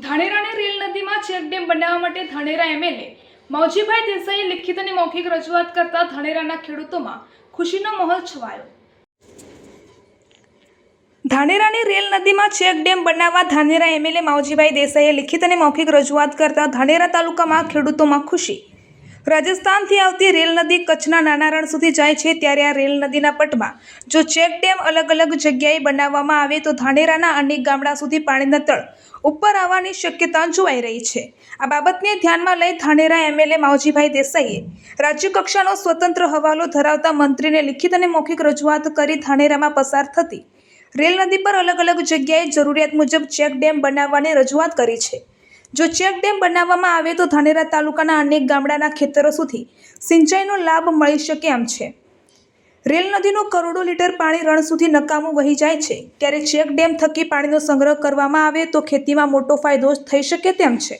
ધાનેરાની rail નદીમાં check dam બનાવવા માટે ધાનેરા એમએલએ મૌજીભાઈ દેસાઈએ લિખિત અને મૌખિક રજૂઆત કરતા ધાનેરાના ખેડૂતોમાં ખુશીનો માહોલ છવાયો। ધાનેરાની રેલ નદીમાં ચેકડેમ બનાવવા ધાનેરા એમએલએ મૌજીભાઈ દેસાઈએ લિખિત અને મૌખિક રજૂઆત કરતા ધાનેરા તાલુકામાં ખેડૂતોમાં ખુશી। રાજસ્થાનથી આવતી રેલ નદી કચ્છના નાના રણ સુધી જાય છે, ત્યારે આ રેલ નદીના પટમાં જો ચેકડેમ અલગ અલગ જગ્યાએ બનાવવામાં આવે તો ધાનેરાના અનેક ગામડા સુધી પાણીના તળ ઉપર આવવાની શક્યતા જોવાઈ રહી છે। આ બાબતને ધ્યાનમાં લઈ ધાનેરા એમએલએ મૌજીભાઈ દેસાઈએ રાજ્ય કક્ષાનો સ્વતંત્ર હવાલો ધરાવતા મંત્રીને લિખિત અને મૌખિક રજૂઆત કરી ધાનેરામાં પસાર થતી રેલ નદી પર અલગ અલગ જગ્યાએ જરૂરિયાત મુજબ ચેકડેમ બનાવવાની રજૂઆત કરી છે। જો ચેકડેમ બનાવવામાં આવે તો ધાનેરા તાલુકાના અનેક ગામડાના ખેતરો સુધી સિંચાઈનો લાભ મળી શકે એમ છે। રેલ નદીનું કરોડો લીટર પાણી રણ સુધી નકામું વહી જાય છે, ત્યારે ચેકડેમ થકી પાણીનો સંગ્રહ કરવામાં આવે તો ખેતીમાં મોટો ફાયદો થઈ શકે તેમ છે।